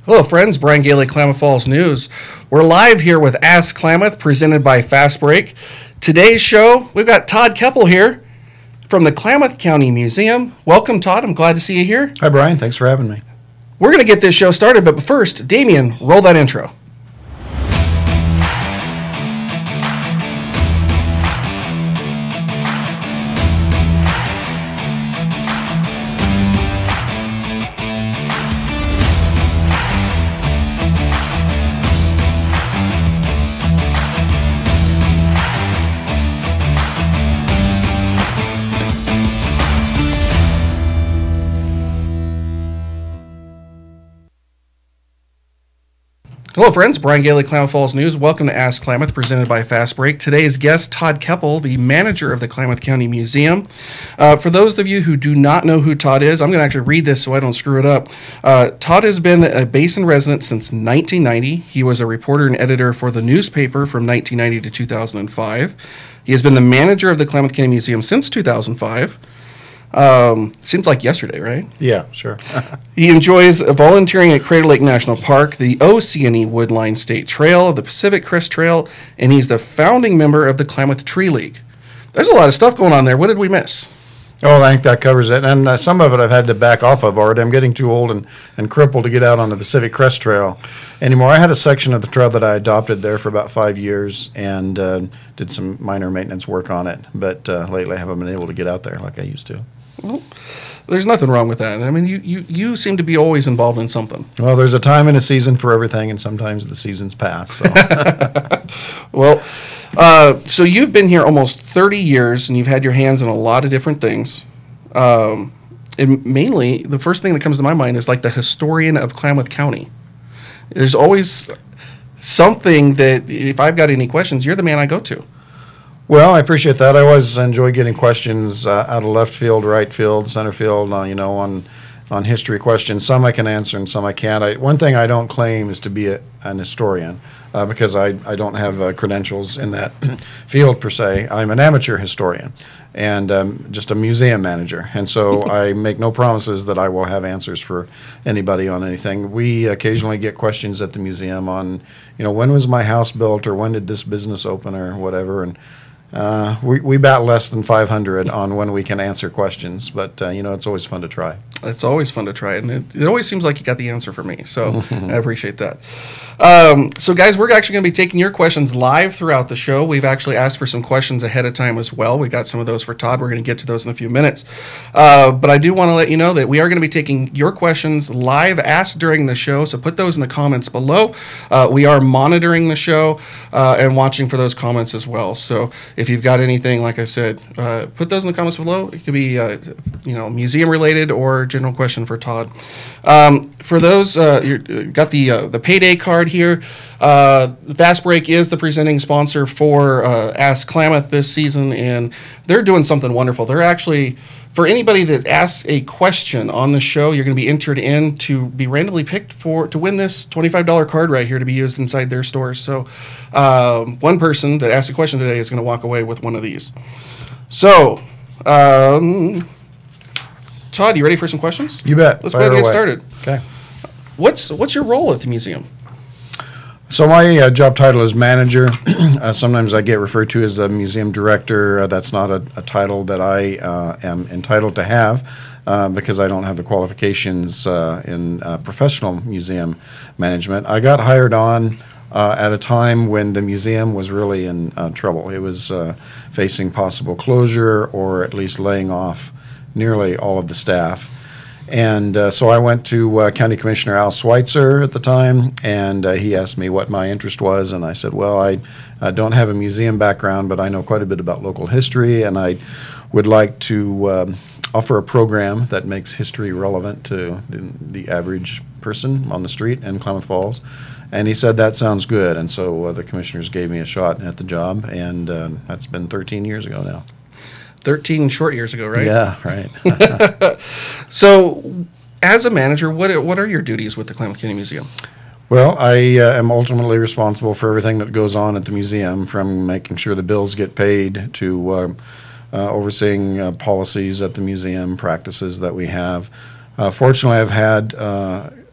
Hello, friends. Brian Gailey, Klamath Falls News. We're live here with Ask Klamath, presented by Fast Break. Today's show, we've got Todd Kepple here from the Klamath County Museum. Welcome, Todd. I'm glad to see you here. Hi, Brian. Thanks for having me. We're going to get this show started, but first, Damien, roll that intro. Hello, friends. Brian Gailey, Klamath Falls News. Welcome to Ask Klamath, presented by Fast Break. Today's guest, Todd Kepple, the manager of the Klamath County Museum. For those of you who do not know who Todd is, I'm going to actually read this so I don't screw it up. Todd has been a Basin resident since 1990. He was a reporter and editor for the newspaper from 1990 to 2005. He has been the manager of the Klamath County Museum since 2005. Seems like yesterday, right? Yeah, sure. He enjoys volunteering at Crater Lake National Park, the OC&E Woodline State Trail, the Pacific Crest Trail, and he's the founding member of the Klamath Tree League. There's a lot of stuff going on there. What did we miss? Oh, I think that covers it. And some of it I've had to back off of already. I'm getting too old and crippled to get out on the Pacific Crest Trail anymore. I had a section of the trail that I adopted there for about 5 years and did some minor maintenance work on it. But lately I haven't been able to get out there like I used to. Well, there's nothing wrong with that. I mean, you seem to be always involved in something. Well, there's a time and a season for everything, and sometimes the seasons pass. So. Well, so you've been here almost 30 years, and you've had your hands in a lot of different things. And mainly, the first thing that comes to my mind is like the historian of Klamath County. There's always something that, if I've got any questions, you're the man I go to. Well, I appreciate that. I always enjoy getting questions out of left field, right field, center field, on history questions. Some I can answer and some I can't. One thing I don't claim is to be an historian because I don't have credentials in that field per se. I'm an amateur historian and just a museum manager. And so I make no promises that I will have answers for anybody on anything. We occasionally get questions at the museum on, when was my house built or when did this business open or whatever. And we bat less than 500 on when we can answer questions, but it's always fun to try. It's always fun to try, and it always seems like you got the answer for me, so I appreciate that. So guys, we're actually going to be taking your questions live throughout the show. We've actually asked for some questions ahead of time as well. We got some of those for Todd. We're going to get to those in a few minutes. But I do want to let you know that we are going to be taking your questions live asked during the show, so put those in the comments below. We are monitoring the show and watching for those comments as well. So if you've got anything, like I said, put those in the comments below. It could be museum related or general question for Todd. For those, you got the payday card here. Fast Break is the presenting sponsor for Ask Klamath this season, and they're doing something wonderful. They're actually, for anybody that asks a question on the show, you're going to be entered in to be randomly picked to win this $25 card right here to be used inside their stores. So one person that asked a question today is going to walk away with one of these. So, Todd, you ready for some questions? You bet. Let's go ahead and get started. Okay. What's your role at the museum? So my job title is manager. Sometimes I get referred to as a museum director. That's not a title that I am entitled to have because I don't have the qualifications in professional museum management. I got hired on at a time when the museum was really in trouble. It was facing possible closure or at least laying off nearly all of the staff. And so I went to County Commissioner Al Schweitzer at the time, and he asked me what my interest was, and I said, well, I don't have a museum background, but I know quite a bit about local history, and I would like to offer a program that makes history relevant to the average person on the street in Klamath Falls. And he said, that sounds good, and so the commissioners gave me a shot at the job, and that's been 13 years ago now. 13 short years ago, right? Yeah, right. So, as a manager, what are your duties with the Klamath County Museum? Well, I am ultimately responsible for everything that goes on at the museum, from making sure the bills get paid to overseeing policies at the museum, practices that we have. Fortunately, I've had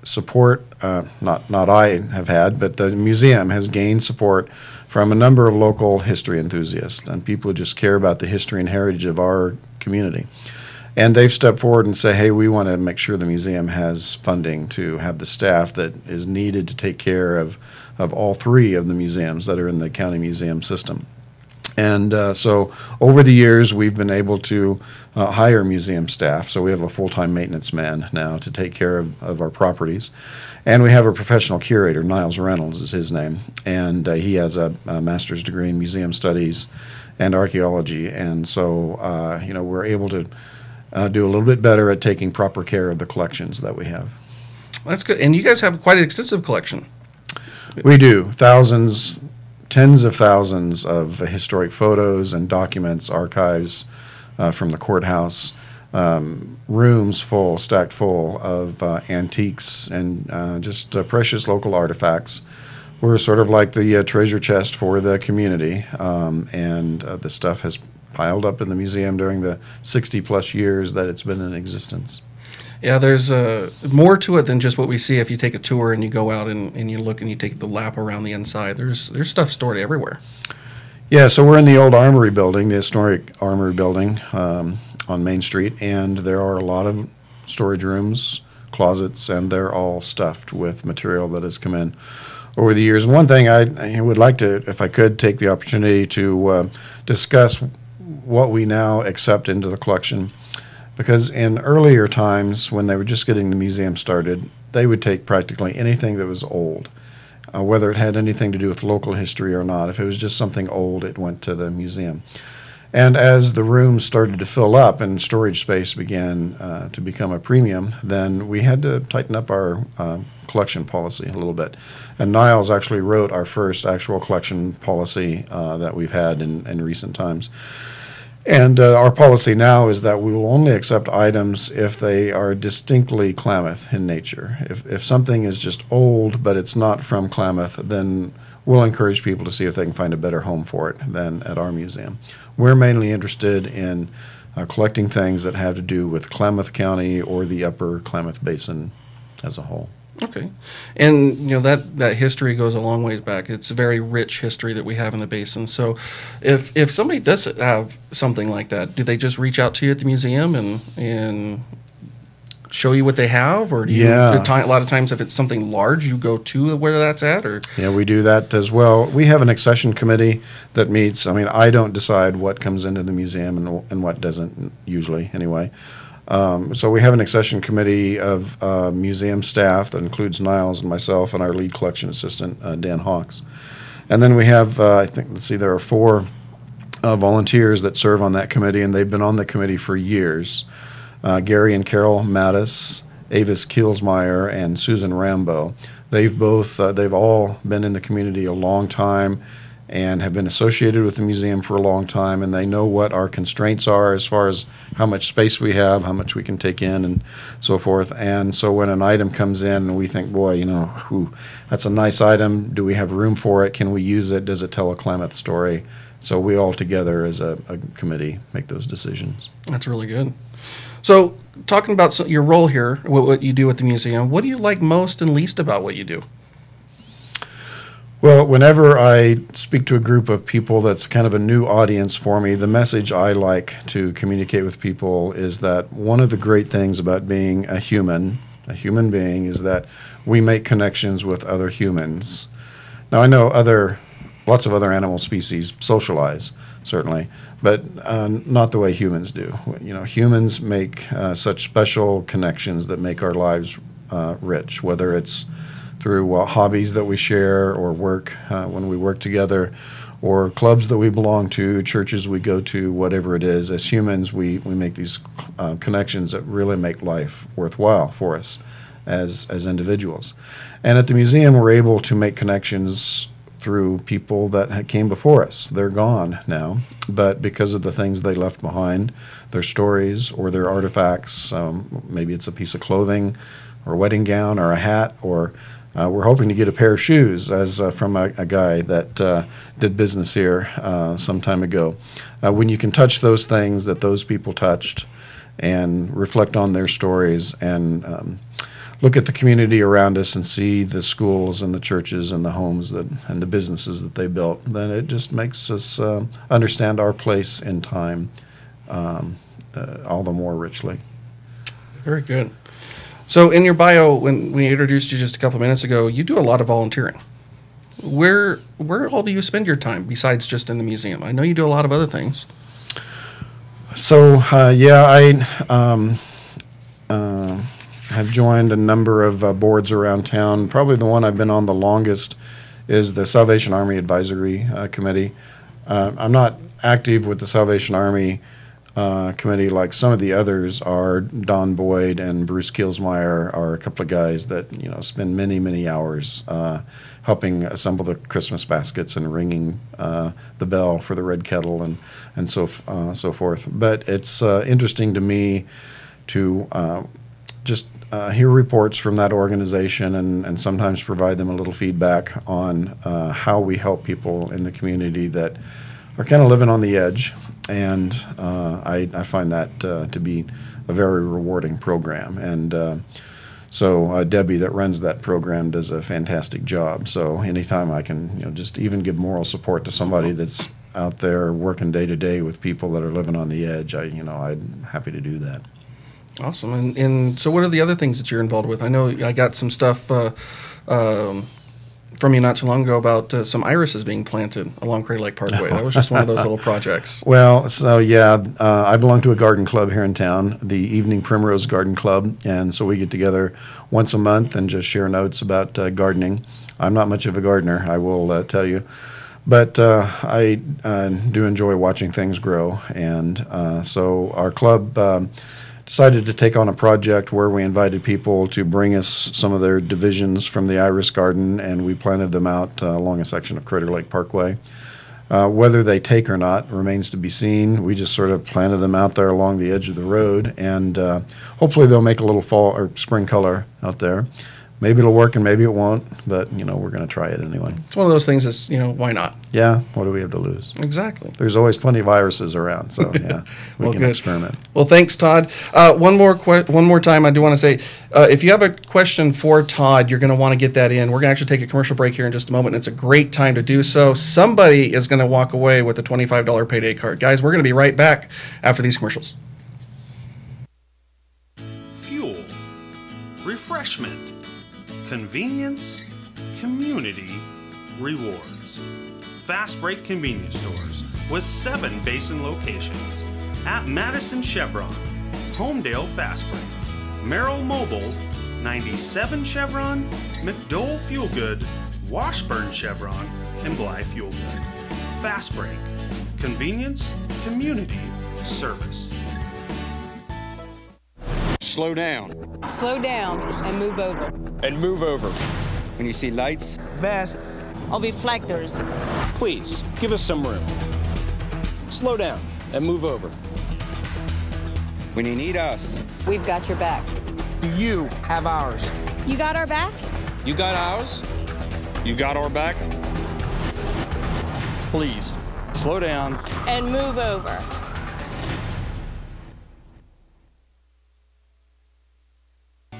support, not I have had, but the museum has gained support from a number of local history enthusiasts and people who just care about the history and heritage of our community. And they've stepped forward and say, hey, we want to make sure the museum has funding to have the staff that is needed to take care of all three of the museums that are in the county museum system. And so over the years, we've been able to hire museum staff. So we have a full-time maintenance man now to take care of our properties. And we have a professional curator, Niles Reynolds is his name. And he has a master's degree in museum studies and archaeology. And so, we're able to do a little bit better at taking proper care of the collections that we have. That's good. And you guys have quite an extensive collection. We do. Thousands, tens of thousands of historic photos and documents, archives from the courthouse, rooms stacked full of antiques and just precious local artifacts. We're sort of like the treasure chest for the community, and the stuff has piled up in the museum during the 60-plus years that it's been in existence. Yeah, there's more to it than just what we see if you take a tour and you go out and you look and you take the lap around the inside. There's stuff stored everywhere. Yeah, so we're in the old Armory building, the historic Armory building on Main Street, and there are a lot of storage rooms, closets, and they're all stuffed with material that has come in over the years. And one thing I would like to, if I could, take the opportunity to discuss what we now accept into the collection. Because in earlier times, when they were just getting the museum started, they would take practically anything that was old, whether it had anything to do with local history or not. If it was just something old, it went to the museum. And as the rooms started to fill up and storage space began to become a premium, then we had to tighten up our collection policy a little bit. And Niles actually wrote our first actual collection policy that we've had in recent times. And our policy now is that we will only accept items if they are distinctly Klamath in nature. If something is just old but it's not from Klamath, then we'll encourage people to see if they can find a better home for it than at our museum. We're mainly interested in collecting things that have to do with Klamath County or the upper Klamath Basin as a whole. Okay. And, that history goes a long ways back. It's a very rich history that we have in the basin. So if somebody does have something like that, do they just reach out to you at the museum and show you what they have? Or do you, a lot of times if it's something large, you go to where that's at? Or Yeah, we do that as well. We have an accession committee that meets. I don't decide what comes into the museum and what doesn't, usually anyway. So we have an accession committee of museum staff that includes Niles and myself and our lead collection assistant, Dan Hawks. And then we have, there are 4 volunteers that serve on that committee, and they've been on the committee for years. Gary and Carol Mattis, Avis Kielsmeyer, and Susan Rambo. They've all been in the community a long time and have been associated with the museum for a long time, and they know what our constraints are as far as how much space we have, how much we can take in, and so forth. And so when an item comes in and we think, boy, that's a nice item, do we have room for it, can we use it, does it tell a Klamath story? So we all together as a committee make those decisions. That's really good. So talking about your role here, what you do at the museum, what do you like most and least about what you do? Well, whenever I speak to a group of people that's kind of a new audience for me, the message I like to communicate with people is that one of the great things about being a human being, is that we make connections with other humans. Now, I know lots of other animal species socialize, certainly, but not the way humans do. Humans make such special connections that make our lives rich, whether it's through hobbies that we share or work when we work together, or clubs that we belong to, churches we go to, whatever it is. As humans, we make these connections that really make life worthwhile for us as individuals. And at the museum, we're able to make connections through people that came before us. They're gone now, but because of the things they left behind, their stories or their artifacts, maybe it's a piece of clothing or a wedding gown or a hat, or we're hoping to get a pair of shoes from a guy that did business here some time ago. When you can touch those things that those people touched and reflect on their stories and look at the community around us and see the schools and the churches and the homes and the businesses that they built, then it just makes us understand our place in time all the more richly. Very good. So in your bio, when we introduced you just a couple minutes ago, you do a lot of volunteering. Where all do you spend your time besides just in the museum? I know you do a lot of other things. So, I have joined a number of boards around town. Probably the one I've been on the longest is the Salvation Army Advisory Committee. I'm not active with the Salvation Army committee like some of the others are. Don Boyd and Bruce Kielsmeyer are a couple of guys that spend many, many hours helping assemble the Christmas baskets and ringing the bell for the red kettle and so forth. But it's interesting to me to just hear reports from that organization and sometimes provide them a little feedback on how we help people in the community that are kind of living on the edge. And I find that to be a very rewarding program. And so Debbie that runs that program does a fantastic job. So anytime I can just even give moral support to somebody that's out there working day to day with people that are living on the edge, I'm happy to do that. Awesome. And so what are the other things that you're involved with? I know I got some stuff from you not too long ago about some irises being planted along Crater Lake Parkway. That was just one of those little projects. Well, so I belong to a garden club here in town, the Evening Primrose Garden Club, and so we get together once a month and just share notes about gardening. I'm not much of a gardener, I will tell you, but I do enjoy watching things grow, and so our club decided to take on a project where we invited people to bring us some of their divisions from the iris garden, and we planted them out along a section of Crater Lake Parkway. Whether they take or not remains to be seen. We just sort of planted them out there along the edge of the road, and hopefully they'll make a little fall or spring color out there. Maybe it'll work and maybe it won't, but we're going to try it anyway. It's one of those things that's, why not? Yeah, what do we have to lose? Exactly. There's always plenty of irises around, so yeah, we can experiment. Well, thanks, Todd. One more time, I do want to say, if you have a question for Todd, you're going to want to get that in. We're going to actually take a commercial break here in just a moment, and it's a great time to do so. Somebody is going to walk away with a $25 payday card. Guys, we're going to be right back after these commercials. Fuel, refreshment, convenience, community, rewards. Fast Break Convenience Stores with 7 basin locations at Madison Chevron, Homedale Fast Break, Merrill Mobile, 97 Chevron, McDowell Fuel Good, Washburn Chevron, and Blythe Fuel Good. Fast Break, convenience, community, service. Slow down. Slow down and move over. And move over. When you see lights, vests, or reflectors, please give us some room. Slow down and move over. when you need us, we've got your back. Do you have ours? You got our back? You got ours? You got our back? Please, slow down. And move over.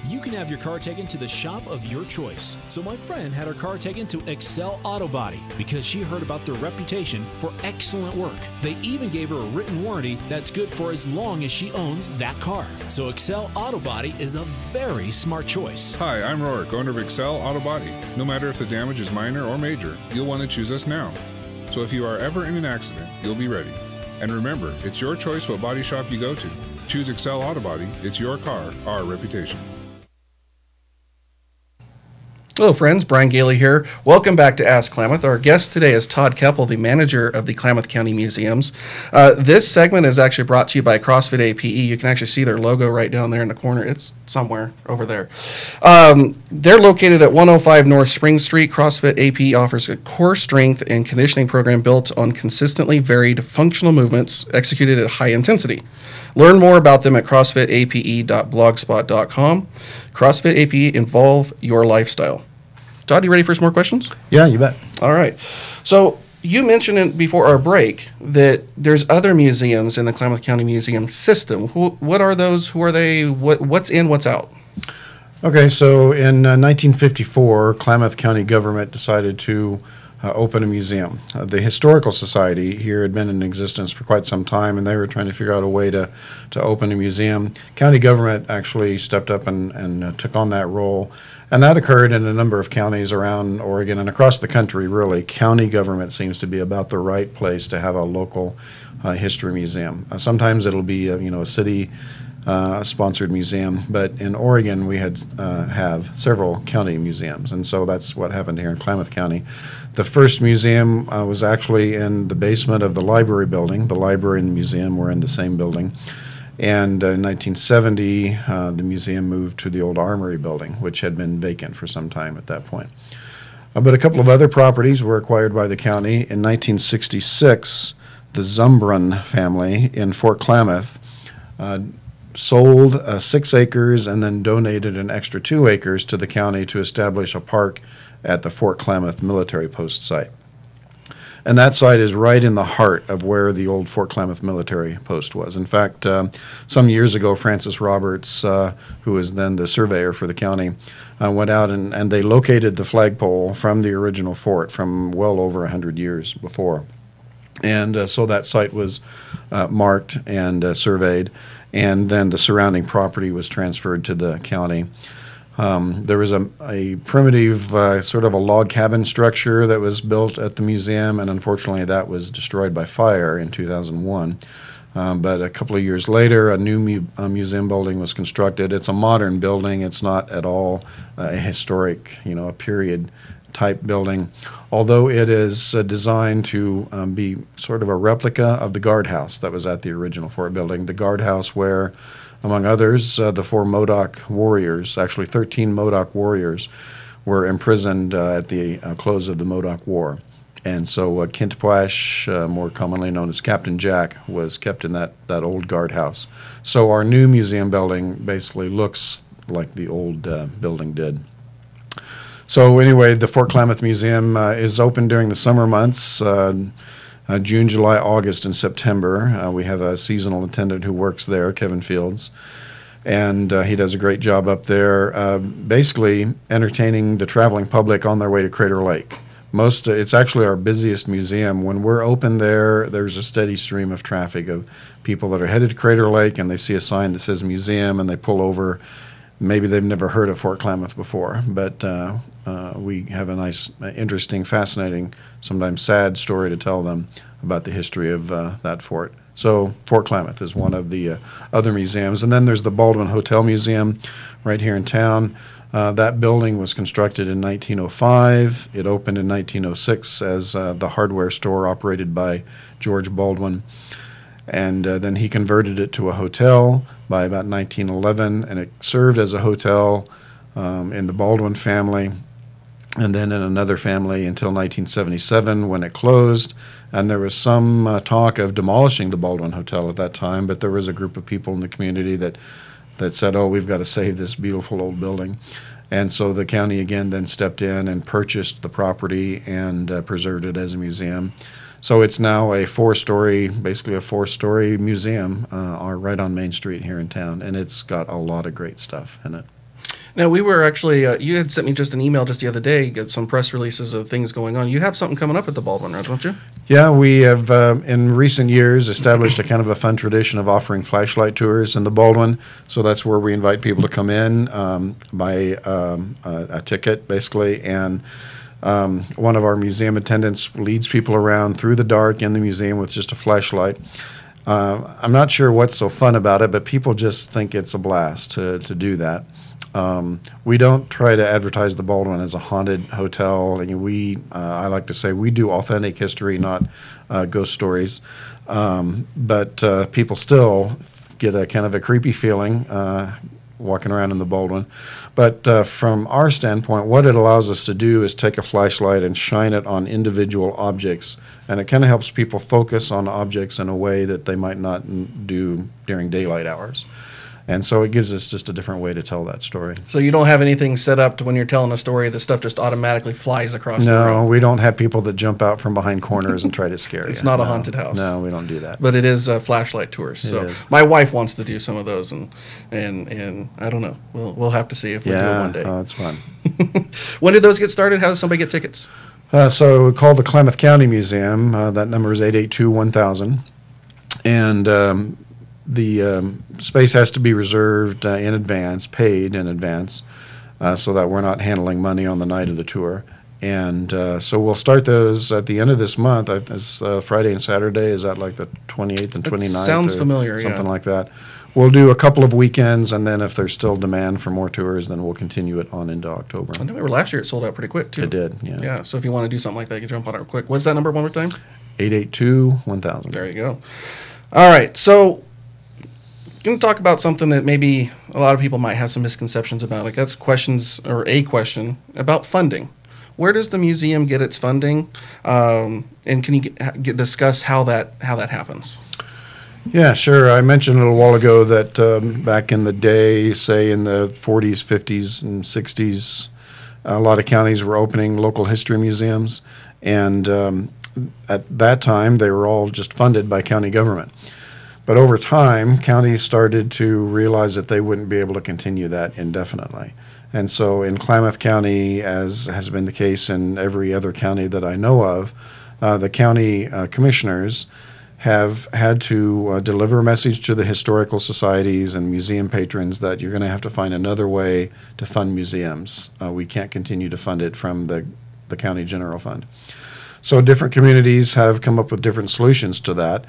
You can have your car taken to the shop of your choice. So my friend had her car taken to Excel Auto Body because she heard about their reputation for excellent work. They even gave her a written warranty that's good for as long as she owns that car. So Excel Auto Body is a very smart choice. Hi, I'm Rorik, owner of Excel Auto Body. No matter if the damage is minor or major, you'll want to choose us now. So if you are ever in an accident, you'll be ready. And remember, it's your choice what body shop you go to. Choose Excel Auto Body. It's your car, our reputation. Hello, friends. Brian Gailey here. Welcome back to Ask Klamath. Our guest today is Todd Kepple, the manager of the Klamath County Museums. This segment is actually brought to you by CrossFit APE. You can actually see their logo right down there in the corner. It's somewhere over there. They're located at 105 North Spring Street. CrossFit APE offers a core strength and conditioning program built on consistently varied functional movements executed at high intensity. Learn more about them at crossfitape.blogspot.com. CrossFit APE, involve your lifestyle. Todd, you ready for some more questions? Yeah, you bet. All right. So you mentioned before our break that there's other museums in the Klamath County Museum system. What are those? Who are they? What's in, what's out? Okay, so in 1954, Klamath County government decided to open a museum. The Historical Society here had been in existence for quite some time, and they were trying to figure out a way to open a museum. County government actually stepped up and took on that role, and that occurred in a number of counties around Oregon and across the country, really. County government seems to be about the right place to have a local history museum. Sometimes it'll be a city sponsored museum, but in Oregon we have several county museums, and so that's what happened here in Klamath County. The first museum was actually in the basement of the library building. The library and the museum were in the same building, and in 1970 the museum moved to the old armory building, which had been vacant for some time at that point. But a couple of other properties were acquired by the county. In 1966, the Zumbrun family in Fort Klamath sold 6 acres and then donated an extra 2 acres to the county to establish a park at the Fort Klamath military post site. And that site is right in the heart of where the old Fort Klamath military post was. In fact, some years ago, Francis Roberts, who was then the surveyor for the county, went out and they located the flagpole from the original fort from well over 100 years before. And so that site was marked and surveyed, and then the surrounding property was transferred to the county. There was a primitive sort of a log cabin structure that was built at the museum, and unfortunately that was destroyed by fire in 2001. But a couple of years later, a new museum building was constructed. It's a modern building. It's not at all a historic, a period type building, although it is designed to be sort of a replica of the guardhouse that was at the original fort building. The guardhouse where, among others, the 4 Modoc warriors, actually 13 Modoc warriors, were imprisoned at the close of the Modoc War. And so Kintwash, more commonly known as Captain Jack, was kept in that old guardhouse. So our new museum building basically looks like the old building did. So anyway, the Fort Klamath Museum is open during the summer months, June, July, August, and September. We have a seasonal attendant who works there, Kevin Fields, and he does a great job up there, basically entertaining the traveling public on their way to Crater Lake. It's actually our busiest museum. When we're open there, there's a steady stream of traffic of people that are headed to Crater Lake, and they see a sign that says museum, and they pull over. Maybe they've never heard of Fort Klamath before, but we have a nice, interesting, fascinating, sometimes sad story to tell them about the history of that fort. So Fort Klamath is one of the other museums. And then there's the Baldwin Hotel Museum right here in town. That building was constructed in 1905. It opened in 1906 as the hardware store operated by George Baldwin. And then he converted it to a hotel by about 1911, and it served as a hotel in the Baldwin family, and then in another family until 1977 when it closed. And there was some talk of demolishing the Baldwin Hotel at that time, but there was a group of people in the community that said, oh, we've got to save this beautiful old building. And so the county again then stepped in and purchased the property and preserved it as a museum. So it's now basically a 4-story museum right on Main Street here in town, and it's got a lot of great stuff in it. Now, we were actually, you had sent me just an email just the other day, get some press releases of things going on. You have something coming up at the Baldwin, right, don't you? Yeah, we have in recent years established a kind of a fun tradition of offering flashlight tours in the Baldwin. So that's where we invite people to come in, buy a ticket, basically, and one of our museum attendants leads people around through the dark in the museum with just a flashlight. I'm not sure what's so fun about it, but people just think it's a blast to do that. We don't try to advertise the Baldwin as a haunted hotel. I like to say we do authentic history, not ghost stories. But people still get a kind of a creepy feeling walking around in the Baldwin. But from our standpoint, what it allows us to do is take a flashlight and shine it on individual objects. And it kind of helps people focus on objects in a way that they might not do during daylight hours. And so it gives us just a different way to tell that story. So you don't have anything set up to when you're telling a story, the stuff just automatically flies across the room? No, we don't have people that jump out from behind corners and try to scare you. It's not a haunted house. No, we don't do that. But it is flashlight tours. So is. my wife wants to do some of those, and I don't know. We'll have to see if we do it one day. Oh, it's fun. When did those get started? How does somebody get tickets? So we call the Klamath County Museum. That number is 882-1000. And the space has to be reserved in advance, paid in advance, so that we're not handling money on the night of the tour. And so we'll start those at the end of this month. It's Friday and Saturday. Is that like the 28th and 29th? Sounds familiar, something like that. We'll do a couple of weekends, and then if there's still demand for more tours, then we'll continue it on into October. I remember last year it sold out pretty quick, too. It did, yeah. Yeah, so if you want to do something like that, you can jump on it quick. What's that number one more time? 882-1000. There you go. All right, so going to talk about something that maybe a lot of people might have some misconceptions about. Like that's questions, or a question about funding. Where does the museum get its funding? And can you discuss how that happens? Yeah, sure. I mentioned a little while ago that back in the day, say in the 40s, 50s, and 60s, a lot of counties were opening local history museums. And at that time, they were all just funded by county government. But over time, counties started to realize that they wouldn't be able to continue that indefinitely. And so in Klamath County, as has been the case in every other county that I know of, the county commissioners have had to deliver a message to the historical societies and museum patrons that you're going to have to find another way to fund museums. We can't continue to fund it from the county general fund. So different communities have come up with different solutions to that.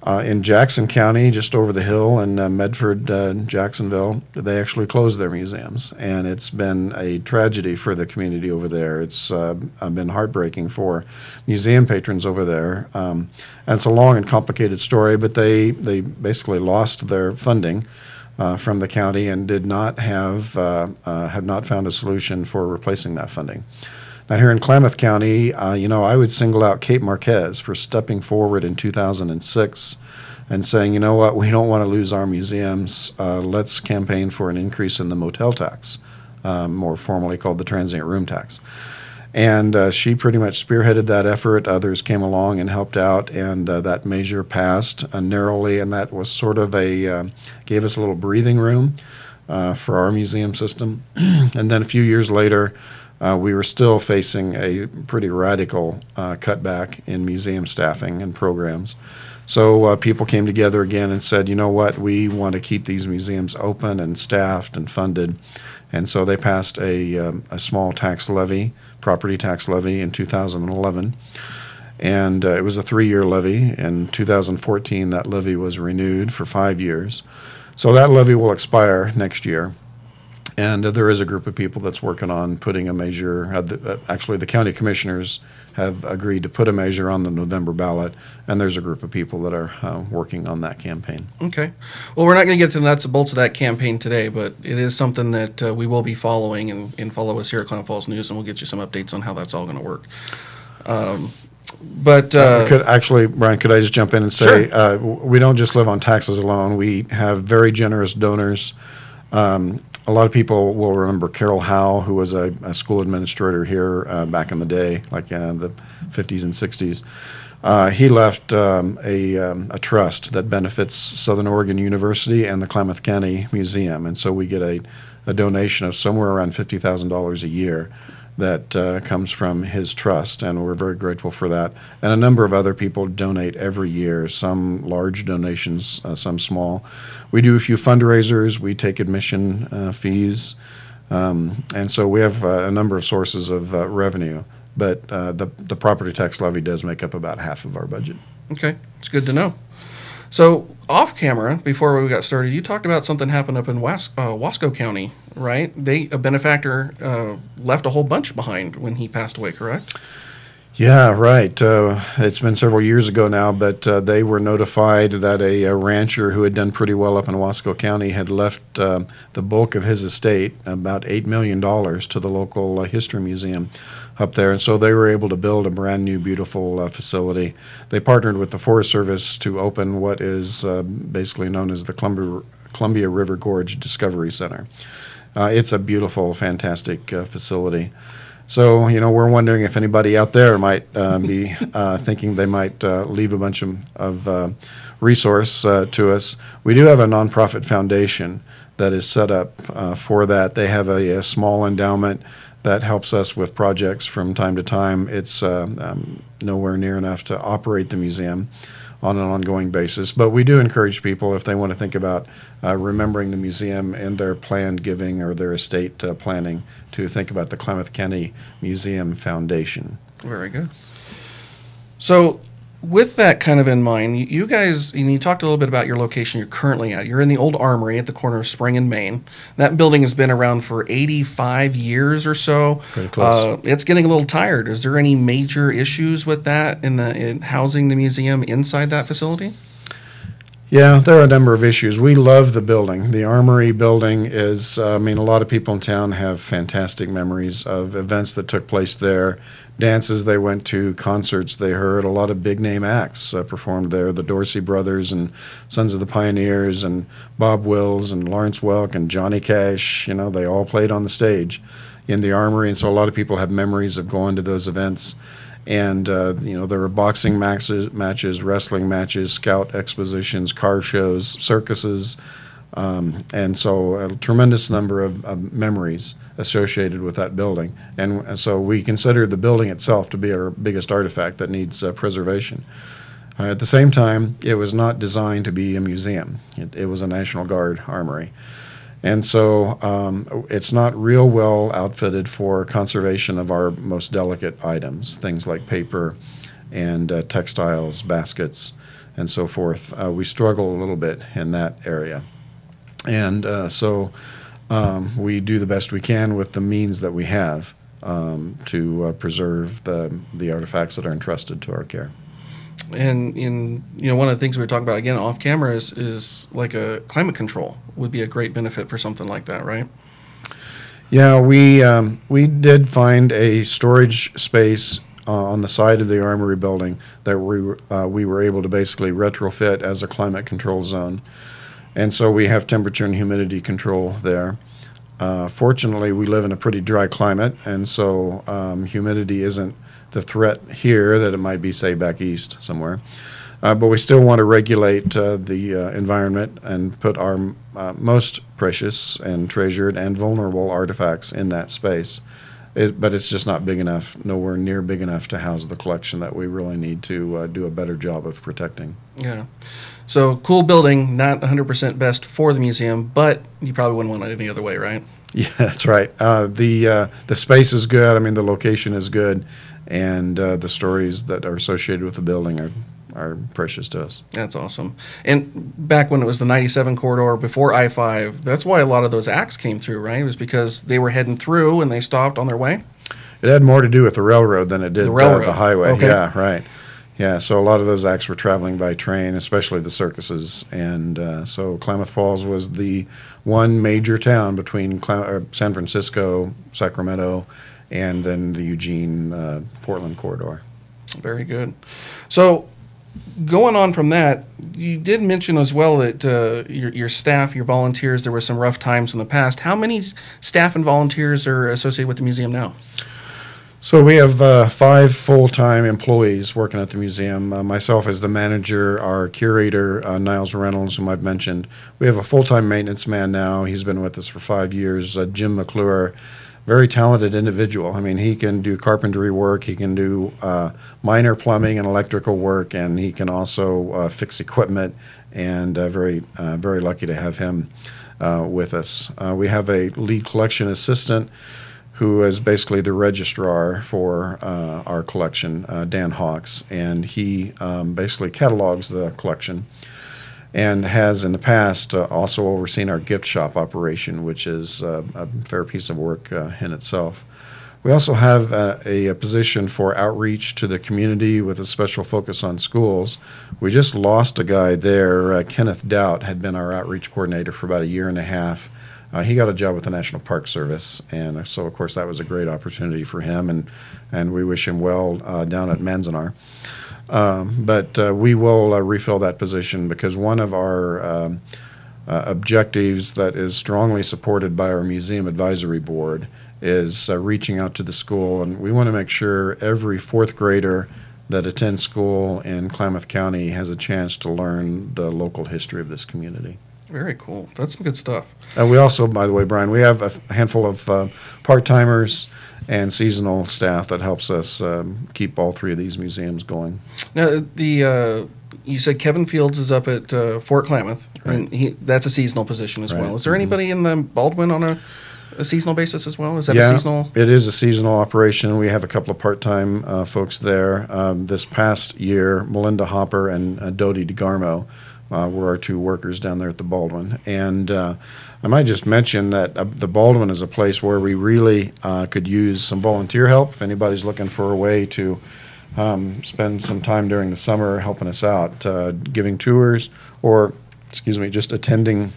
In Jackson County, just over the hill in Medford, Jacksonville, they actually closed their museums, and it's been a tragedy for the community over there. It's been heartbreaking for museum patrons over there, and it's a long and complicated story, but they basically lost their funding from the county and did not have not found a solution for replacing that funding. Now here in Klamath County, I would single out Cape Marquez for stepping forward in 2006 and saying, you know what, we don't want to lose our museums. Let's campaign for an increase in the motel tax, more formally called the transient room tax. And she pretty much spearheaded that effort. Others came along and helped out, and that measure passed narrowly, and that was sort of gave us a little breathing room for our museum system. And then a few years later, we were still facing a pretty radical cutback in museum staffing and programs. So people came together again and said, you know what, we want to keep these museums open and staffed and funded. And so they passed a small tax levy, property tax levy in 2011. And it was a 3-year levy. In 2014, that levy was renewed for 5 years. So that levy will expire next year. And there is a group of people that's working on putting a measure. Actually, the county commissioners have agreed to put a measure on the November ballot, and there's a group of people that are working on that campaign. Okay. Well, we're not going to get to the nuts and bolts of that campaign today, but it is something that we will be following, and follow us here at Klamath Falls News, and we'll get you some updates on how that's all going to work. Brian, could I just jump in and say, sure. We don't just live on taxes alone. We have very generous donors. A lot of people will remember Carol Howe, who was a school administrator here back in the day, like in the 50s and 60s. He left a trust that benefits Southern Oregon University and the Klamath County Museum, and so we get a donation of somewhere around $50,000 a year that comes from his trust, and we're very grateful for that. And a number of other people donate every year, some large donations, some small. We do a few fundraisers. We take admission fees. And so we have a number of sources of revenue. But the property tax levy does make up about half of our budget. Okay, it's good to know. So off camera, before we got started, you talked about something happened up in Wasco County, right? A benefactor left a whole bunch behind when he passed away, correct? Yeah, right. It's been several years ago now, but they were notified that a rancher who had done pretty well up in Wasco County had left the bulk of his estate, about $8 million, to the local history museum up there. And so they were able to build a brand new, beautiful facility. They partnered with the Forest Service to open what is basically known as the Columbia River Gorge Discovery Center. It's a beautiful, fantastic facility. So, we're wondering if anybody out there might be thinking they might leave a bunch of resource to us. We do have a nonprofit foundation that is set up for that. They have a small endowment that helps us with projects from time to time. It's nowhere near enough to operate the museum on an ongoing basis, but we do encourage people, if they want to think about remembering the museum in their planned giving or their estate planning, to think about the Klamath County Museum Foundation. Very good. So with that kind of in mind, you guys, and you talked a little bit about your location you're currently at. You're in the old armory at the corner of Spring and Main. That building has been around for 85 years or so. Pretty close. It's getting a little tired. Is there any major issues with that in housing the museum inside that facility? Yeah, there are a number of issues. We love the building. The Armory building is, a lot of people in town have fantastic memories of events that took place there, dances they went to, concerts they heard. A lot of big-name acts performed there. The Dorsey Brothers and Sons of the Pioneers and Bob Wills and Lawrence Welk and Johnny Cash, they all played on the stage in the Armory, and so a lot of people have memories of going to those events. And, there were boxing matches, wrestling matches, scout expositions, car shows, circuses, and so a tremendous number of memories associated with that building. And so we consider the building itself to be our biggest artifact that needs preservation. At the same time, it was not designed to be a museum. It was a National Guard armory. And so it's not real well outfitted for conservation of our most delicate items, things like paper and textiles, baskets, and so forth. We struggle a little bit in that area. And so we do the best we can with the means that we have to preserve the artifacts that are entrusted to our care. And one of the things we were talking about again off camera is like a climate control would be a great benefit for something like that, right? Yeah, we did find a storage space on the side of the Armory building that we were able to basically retrofit as a climate control zone, and so we have temperature and humidity control there. Fortunately, we live in a pretty dry climate, and so humidity isn't the threat here that it might be, say, back east somewhere. But we still want to regulate the environment and put our most precious and treasured and vulnerable artifacts in that space. But it's just not big enough, nowhere near big enough to house the collection that we really need to do a better job of protecting. Yeah. So cool building, not 100% best for the museum, but you probably wouldn't want it any other way, right? Yeah, that's right. The space is good. The location is good. And the stories that are associated with the building are precious to us. That's awesome. And back when it was the 97 corridor before I-5, that's why a lot of those acts came through, right? It was because they were heading through and they stopped on their way? It had more to do with the railroad than it did the highway. Okay. Yeah, right. Yeah, so a lot of those acts were traveling by train, especially the circuses. And so Klamath Falls was the one major town between San Francisco, Sacramento, and then the Eugene, Portland corridor. Very good. So going on from that, you did mention as well that your staff, your volunteers, there were some rough times in the past. How many staff and volunteers are associated with the museum now? So we have 5 full-time employees working at the museum. Myself as the manager, our curator, Niles Reynolds, whom I've mentioned. We have a full-time maintenance man now. He's been with us for 5 years, Jim McClure. Very talented individual. He can do carpentry work, he can do minor plumbing and electrical work, and he can also fix equipment, and very lucky to have him with us. We have a lead collection assistant who is basically the registrar for our collection, Dan Hawks, and he basically catalogs the collection and has in the past also overseen our gift shop operation, which is a fair piece of work in itself. We also have a position for outreach to the community with a special focus on schools. We just lost a guy there. Kenneth Doubt had been our outreach coordinator for about 1.5 years. He got a job with the National Park Service, and so of course that was a great opportunity for him, and we wish him well down at Manzanar. But we will refill that position because one of our objectives that is strongly supported by our Museum Advisory Board is reaching out to the school, and we want to make sure every fourth grader that attends school in Klamath County has a chance to learn the local history of this community. Very cool. That's some good stuff. We also, by the way, Brian, we have a handful of part-timers and seasonal staff that helps us keep all three of these museums going. Now, you said Kevin Fields is up at Fort Klamath, Right. and that's a seasonal position as Right. well. Is there anybody in the Baldwin on a seasonal basis as well? Is that Yeah, a seasonal? it is a seasonal operation. We have a couple of part-time folks there. This past year, Melinda Hopper and Dodie DeGarmo were our two workers down there at the Baldwin. And I might just mention that the Baldwin is a place where we really could use some volunteer help. If anybody's looking for a way to spend some time during the summer helping us out, giving tours, or, just attending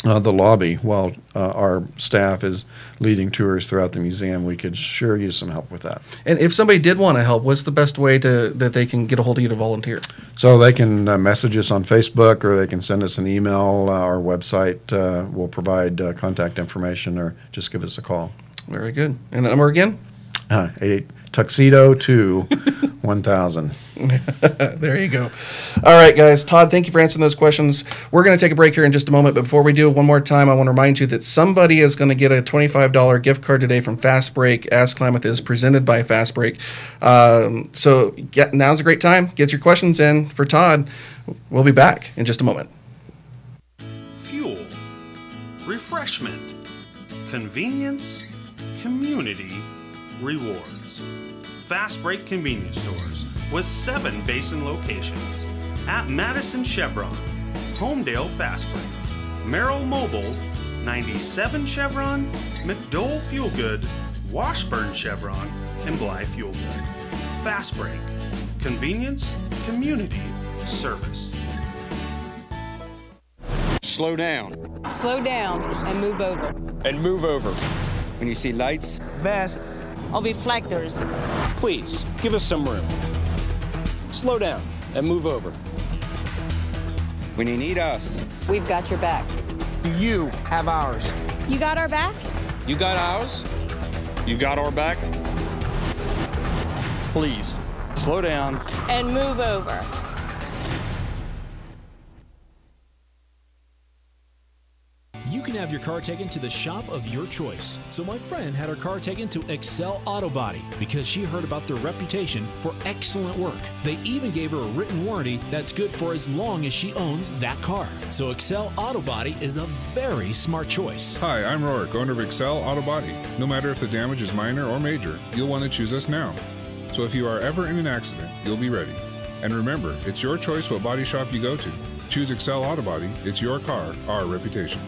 the lobby while our staff is leading tours throughout the museum, we could sure use some help with that. And if somebody did want to help, what's the best way that they can get a hold of you to volunteer? So they can message us on Facebook, or they can send us an email. Our website will provide contact information, or just give us a call. Very good. And the number again? 88 Tuxedo to 1000. There you go. All right, guys. Todd, thank you for answering those questions. We're going to take a break here in just a moment, but before we do, one more time, I want to remind you that somebody is going to get a $25 gift card today from Fast Break. Ask Klamath is presented by Fast Break. So now's a great time. Get your questions in for Todd. We'll be back in just a moment. Fuel, refreshment, convenience, community, rewards. Fast Break Convenience Stores with 7 basin locations at Madison Chevron, Homedale Fast Break, Merrill Mobile, 97 Chevron, McDowell Fuel Good, Washburn Chevron, and Bly Fuel Good. Fast Break, convenience, community, service. Slow down. Slow down and move over. And move over. When you see lights, Vests, Or reflectors. please give us some room. Slow down and move over. when you need us. We've got your back. Do you have ours? You got our back? You got ours? You got our back? Please, slow down. And move over. You can have your car taken to the shop of your choice. So my friend had her car taken to Excel Auto Body because she heard about their reputation for excellent work. They even gave her a written warranty that's good for as long as she owns that car. So Excel Auto Body is a very smart choice. Hi, I'm Rourke, owner of Excel Auto Body. No matter if the damage is minor or major, you'll want to choose us now. So if you are ever in an accident, you'll be ready. And remember, it's your choice what body shop you go to. Choose Excel Auto Body. It's your car, our reputation.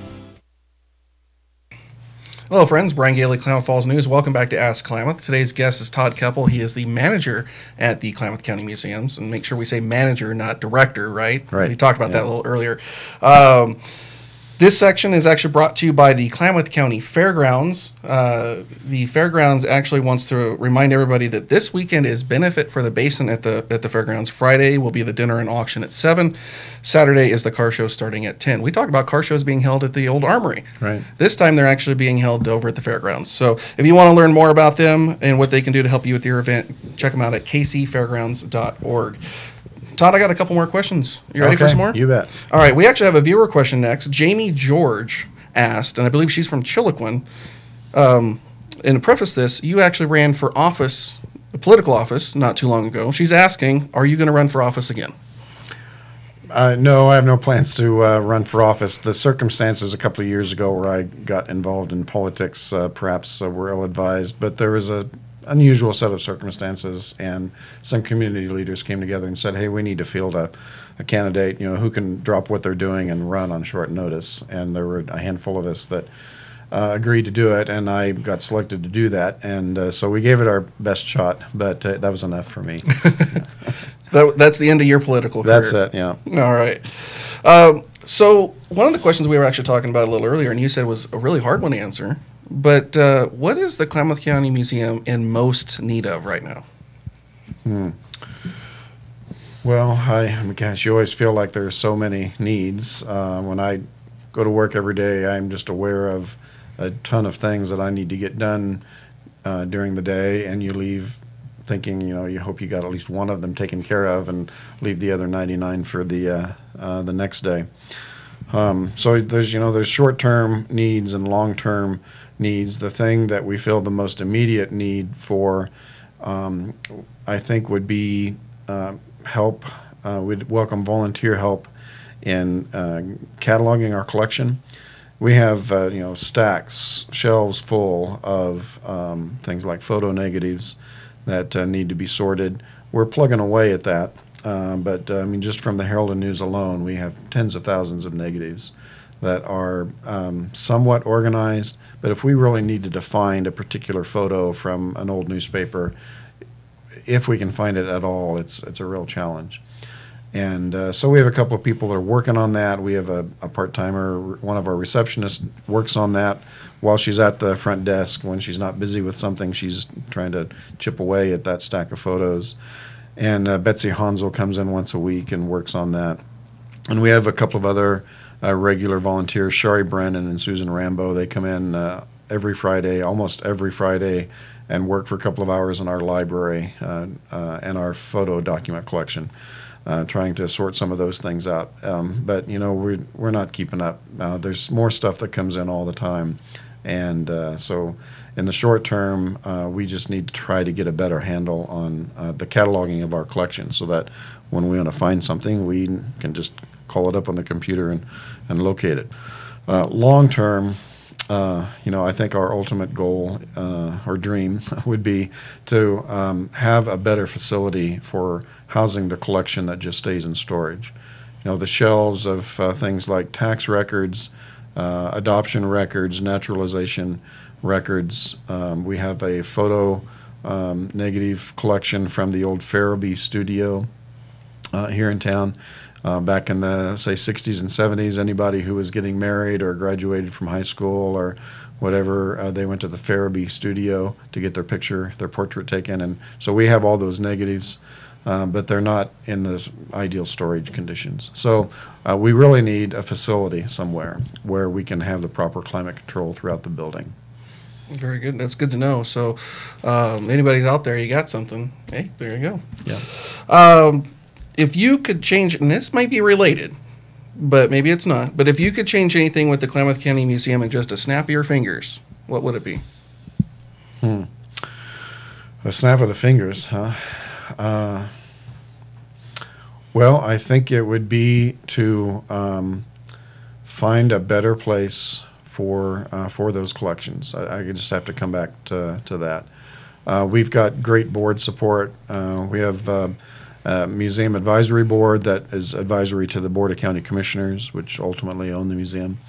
Hello, friends. Brian Gailey, Klamath Falls News. Welcome back to Ask Klamath. Today's guest is Todd Kepple. He is the manager at the Klamath County Museums. And make sure we say manager, not director, right? Right. We talked about that a little earlier. This section is actually brought to you by the Klamath County Fairgrounds. The Fairgrounds actually wants to remind everybody that this weekend is benefit for the basin at the Fairgrounds. Friday will be the dinner and auction at 7. Saturday is the car show starting at 10. We talked about car shows being held at the old Armory. Right. This time they're actually being held over at the Fairgrounds. So if you want to learn more about them and what they can do to help you with your event, check them out at kcfairgrounds.org. Todd, I got a couple more questions. You ready for some more? You bet. All right, we actually have a viewer question next. Jamie George asked, and I believe she's from Chiloquin. And to preface this, you actually ran for office, a political office, not too long ago. She's asking, are you going to run for office again? No, I have no plans to run for office. The circumstances a couple of years ago where I got involved in politics perhaps were ill-advised, but there was a unusual set of circumstances, and some community leaders came together and said, hey, we need to field a candidate, who can drop what they're doing and run on short notice. And there were a handful of us that agreed to do it, and I got selected to do that. And so we gave it our best shot, but that was enough for me. That's the end of your political career. That's it, yeah. All right. So one of the questions we were actually talking about a little earlier, and you said was a really hard one to answer, but what is the Klamath County Museum in most need of right now? Well, gosh, you always feel like there's so many needs. When I go to work every day, I'm just aware of a ton of things that I need to get done during the day, and you leave thinking, you hope you got at least one of them taken care of, and leave the other 99 for the next day. So there's short-term needs and long-term needs. The thing that we feel the most immediate need for, I think, would be help. We'd welcome volunteer help in cataloging our collection. We have stacks, shelves full of things like photo negatives that need to be sorted. We're plugging away at that, but just from the Herald and News alone, we have tens of thousands of negatives that are somewhat organized. But if we really needed to find a particular photo from an old newspaper, if we can find it at all, it's a real challenge. And so we have a couple of people that are working on that. We have a part-timer. One of our receptionists works on that while she's at the front desk. When she's not busy with something, she's trying to chip away at that stack of photos. And Betsy Hansel comes in once a week and works on that. And we have a couple of other regular volunteers, Shari Brennan and Susan Rambo. They come in every Friday, almost every Friday, and work for a couple of hours in our library and our photo document collection. Trying to sort some of those things out. But, we're not keeping up. There's more stuff that comes in all the time. And so in the short term, we just need to try to get a better handle on the cataloging of our collection so that when we want to find something, we can just call it up on the computer and locate it. Long term, I think our ultimate goal or dream would be to have a better facility for housing the collection that just stays in storage. The shelves of things like tax records, adoption records, naturalization records. We have a photo negative collection from the old Farabee studio here in town. Back in the, say, 60s and 70s, anybody who was getting married or graduated from high school or whatever, they went to the Farabee studio to get their portrait taken. And so we have all those negatives, but they're not in the ideal storage conditions. So we really need a facility somewhere where we can have the proper climate control throughout the building. Very good. That's good to know. So anybody's out there, you got something, hey, there you go. Yeah. If you could change, and this might be related, but maybe it's not, but if you could change anything with the Klamath County Museum in just a snap of your fingers, what would it be? A snap of the fingers, huh? Well, I think it would be to find a better place for those collections. I just have to come back to that. We've got great board support. We have Museum Advisory Board that is advisory to the Board of County Commissioners, which ultimately own the museum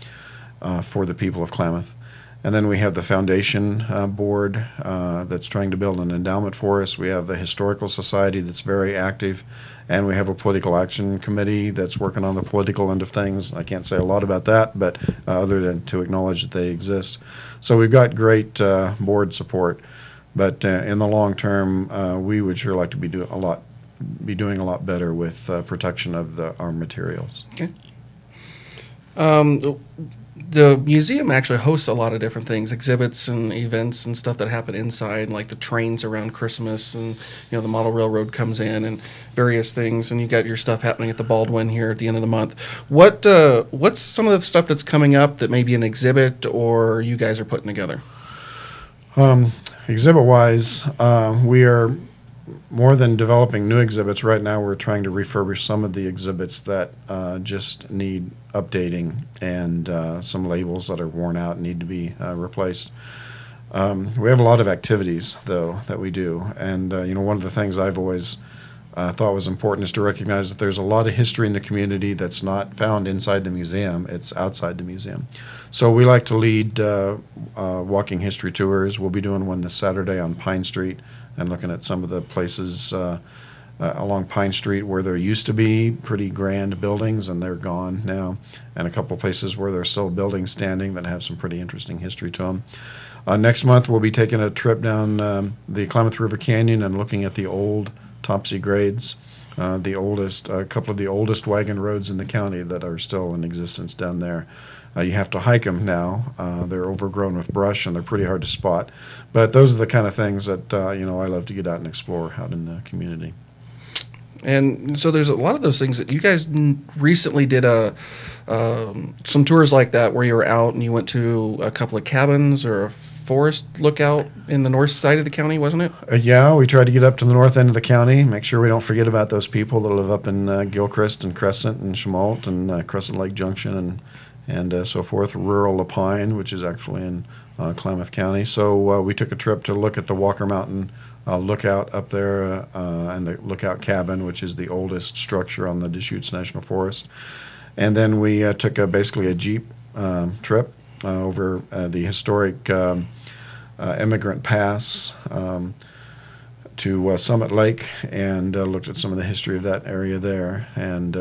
for the people of Klamath. And then we have the Foundation Board that's trying to build an endowment for us. We have the Historical Society that's very active. And we have a Political Action Committee that's working on the political end of things. I can't say a lot about that, but other than to acknowledge that they exist. So we've got great board support. But in the long term, we would sure like to be doing a lot better with protection of our materials. Okay. The museum actually hosts a lot of different things, exhibits and events and stuff that happen inside, like the trains around Christmas, and the model railroad comes in and various things, and you got your stuff happening at the Baldwin here at the end of the month. What's some of the stuff that's coming up that may be an exhibit or you guys are putting together? Exhibit-wise, we are more than developing new exhibits. Right now we're trying to refurbish some of the exhibits that just need updating, and some labels that are worn out and need to be replaced. We have a lot of activities, though, that we do. And one of the things I've always thought was important is to recognize that there's a lot of history in the community that's not found inside the museum. It's outside the museum. So we like to lead walking history tours. We'll be doing one this Saturday on Pine Street and looking at some of the places along Pine Street where there used to be pretty grand buildings and they're gone now, and a couple places where there's still buildings standing that have some pretty interesting history to them. Next month we'll be taking a trip down the Klamath River Canyon and looking at the old Topsy grades a couple of the oldest wagon roads in the county that are still in existence down there. You have to hike them now. They're overgrown with brush and they're pretty hard to spot. But those are the kind of things that I love to get out and explore out in the community. And so there's a lot of those things that you guys recently did some tours like that where you were out and you went to a couple of cabins or a forest lookout in the north side of the county, wasn't it? Yeah, we tried to get up to the north end of the county, make sure we don't forget about those people that live up in Gilchrist and Crescent and Chemolt and Crescent Lake Junction and so forth, rural Lapine, which is actually in Klamath County. So we took a trip to look at the Walker Mountain lookout up there and the lookout cabin, which is the oldest structure on the Deschutes National Forest. And then we took basically a Jeep trip over the historic Immigrant Pass to Summit Lake and looked at some of the history of that area there. And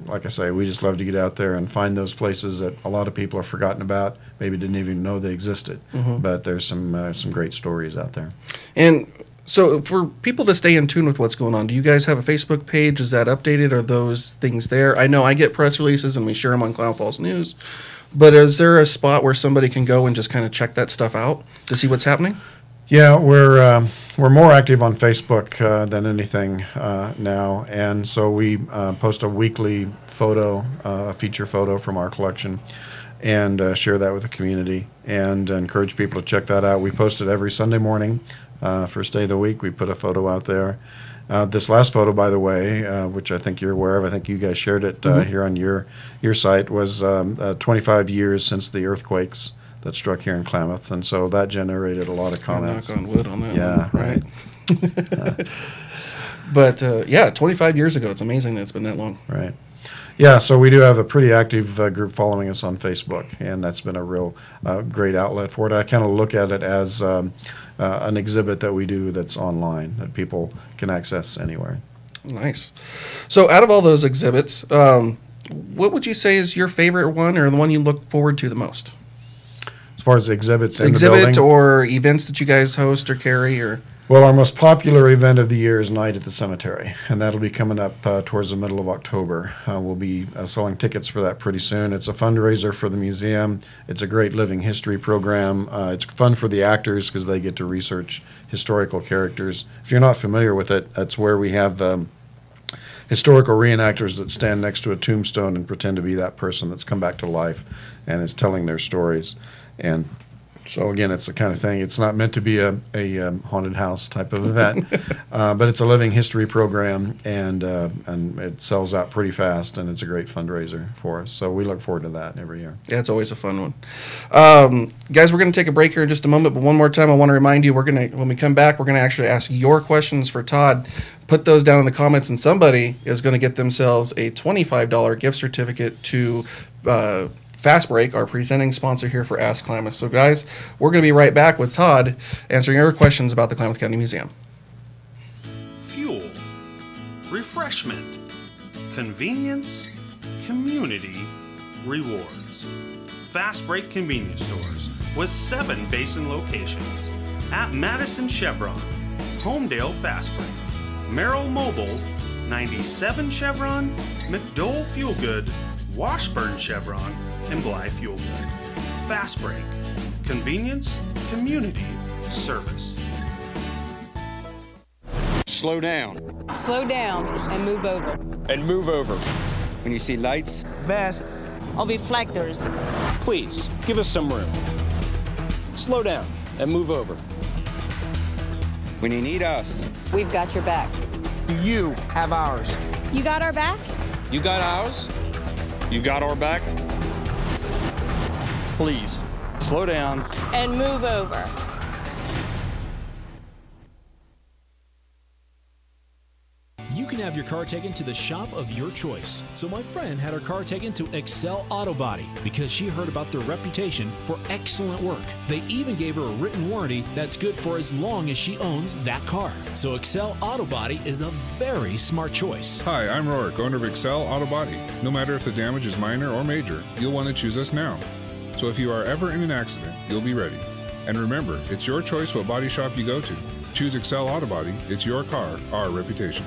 like I say, we just love to get out there and find those places that a lot of people have forgotten about, maybe didn't even know they existed. Mm-hmm. But there's some great stories out there. And so for people to stay in tune with what's going on, do you guys have a Facebook page? Is that updated? Are those things there? I know I get press releases and we share them on Klamath Falls News. But is there a spot where somebody can go and just kind of check that stuff out to see what's happening? Yeah, we're more active on Facebook than anything now, and so we post a weekly photo, a feature photo from our collection, and share that with the community, and encourage people to check that out. We post it every Sunday morning, first day of the week. We put a photo out there. This last photo, by the way, which I think you're aware of, I think you guys shared it here on your site, was 25 years since the earthquakes that struck here in Klamath, and so that generated a lot of comments. Knock on wood on that. Yeah, one, right. But yeah, 25 years ago. It's amazing that it's been that long. Right. Yeah, so we do have a pretty active group following us on Facebook, and that's been a real great outlet for it. I kind of look at it as an exhibit that we do that's online that people can access anywhere. Nice. So out of all those exhibits, what would you say is your favorite one or the one you look forward to the most? As far as exhibits in the building? Or events that you guys host or carry? Or Well, our most popular event of the year is Night at the Cemetery, and that'll be coming up towards the middle of October. We'll be selling tickets for that pretty soon. It's a fundraiser for the museum. It's a great living history program. It's fun for the actors because they get to research historical characters. If you're not familiar with it, that's where we have historical reenactors that stand next to a tombstone and pretend to be that person that's come back to life and is telling their stories. And so again, it's the kind of thing, it's not meant to be a haunted house type of event, but it's a living history program, and it sells out pretty fast, and it's a great fundraiser for us. So we look forward to that every year. Yeah, it's always a fun one. Guys, we're going to take a break here in just a moment, but one more time I want to remind you, when we come back, we're going to actually ask your questions for Todd. Put those down in the comments, and somebody is going to get themselves a $25 gift certificate to Fast Break, our presenting sponsor here for Ask Klamath. So guys, we're going to be right back with Todd answering your questions about the Klamath County Museum. Fuel, refreshment, convenience, community, rewards. Fast Break convenience stores with 7 basin locations at Madison Chevron, Homedale Fast Break, Merrill Mobile, 97 Chevron, McDowell Fuel Good, Washburn Chevron, and Bly Fuel Good. Fast Break. Convenience, community, service. Slow down. Slow down and move over. And move over. When you see lights, Vests, Or reflectors. please give us some room. Slow down and move over. when you need us. We've got your back. Do you have ours? You got our back? You got ours? You got our back? Please, slow down. And move over. You can have your car taken to the shop of your choice. So my friend had her car taken to Excel Auto Body because she heard about their reputation for excellent work. They even gave her a written warranty that's good for as long as she owns that car. So Excel Auto Body is a very smart choice. Hi, I'm Rourke, owner of Excel Auto Body. No matter if the damage is minor or major, you'll want to choose us now. So if you are ever in an accident, you'll be ready. And remember, it's your choice what body shop you go to. Choose Excel Auto Body. It's your car, our reputation.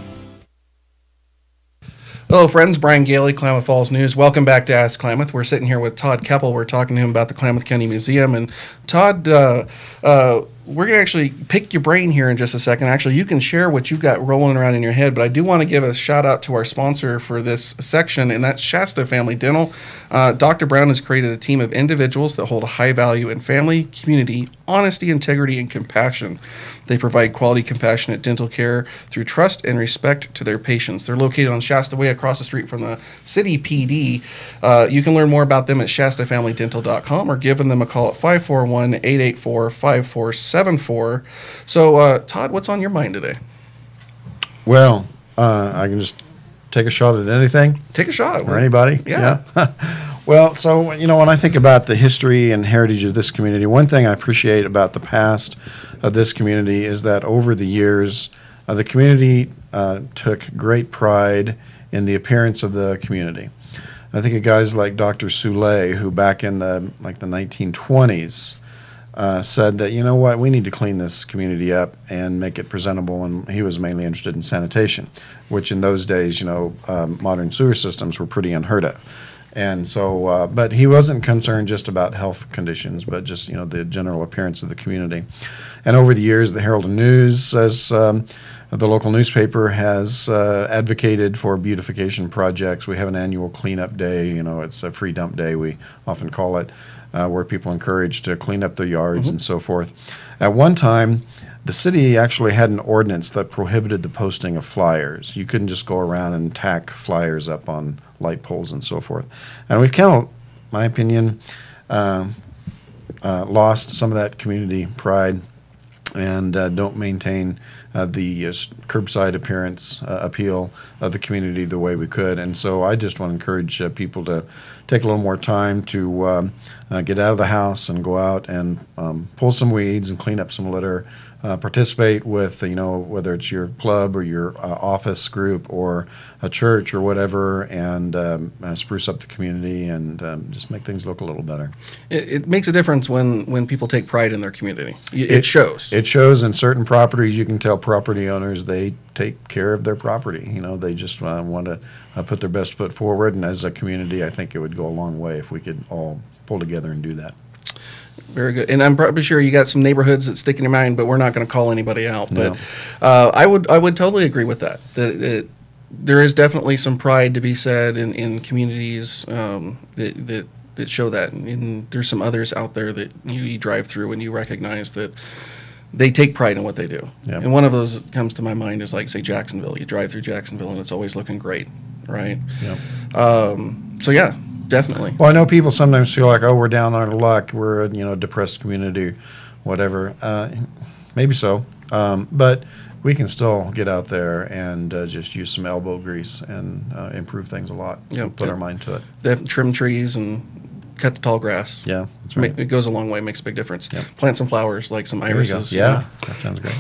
Hello, friends. Brian Gailey, Klamath Falls News. Welcome back to Ask Klamath. We're sitting here with Todd Kepple. We're talking to him about the Klamath County Museum. And Todd, we're going to actually pick your brain here in just a second. Actually, you can share what you've got rolling around in your head, but I do want to give a shout out to our sponsor for this section, and that's Shasta Family Dental. Dr. Brown has created a team of individuals that hold a high value in family, community, honesty, integrity, and compassion. They provide quality, compassionate dental care through trust and respect to their patients. They're located on Shasta Way across the street from the city PD. You can learn more about them at shastafamilydental.com or giving them a call at 541-884-5474. So, Todd, what's on your mind today? Well, I can just take a shot at anything. Take a shot. Or anybody. Yeah. Well, so, when I think about the history and heritage of this community, one thing I appreciate about the past of this community is that over the years, the community took great pride in the appearance of the community. I think of guys like Dr. Soule, who back in the 1920s said that, you know what, we need to clean this community up and make it presentable, and he was mainly interested in sanitation, which in those days, modern sewer systems were pretty unheard of. And so, but he wasn't concerned just about health conditions, but just, the general appearance of the community. And over the years, the Herald and News, as the local newspaper, has advocated for beautification projects. We have an annual cleanup day, it's a free dump day, we often call it, where people are encouraged to clean up their yards and so forth. At one time, the city actually had an ordinance that prohibited the posting of flyers. You couldn't just go around and tack flyers up on light poles and so forth. And we've kind of, my opinion, lost some of that community pride and don't maintain the curbside appeal of the community the way we could. And so I just want to encourage people to take a little more time to get out of the house and go out and pull some weeds and clean up some litter. Participate with, whether it's your club or your office group or a church or whatever, and spruce up the community and just make things look a little better. It makes a difference when people take pride in their community. It shows. It shows in certain properties. You can tell property owners, they take care of their property. They just want to put their best foot forward, and as a community, I think it would go a long way if we could all pull together and do that. Very good. And I'm probably sure you got some neighborhoods that stick in your mind, but we're not going to call anybody out. No. But I would totally agree with that. There is definitely some pride to be said in communities that show that. And there's some others out there that you drive through and you recognize that they take pride in what they do. Yep. And one of those that comes to my mind is, like, say, Jacksonville. You drive through Jacksonville and it's always looking great, right? Yep. So, yeah. Definitely. Well, I know people sometimes feel like, oh, we're down on our luck, we're a depressed community, whatever. Maybe so, but we can still get out there and just use some elbow grease and improve things a lot. Yep. Put our mind to it. Trim trees and cut the tall grass. Yeah, that's right. It goes a long way, makes a big difference. Yep. Plant some flowers, like some irises. Yeah, that sounds great.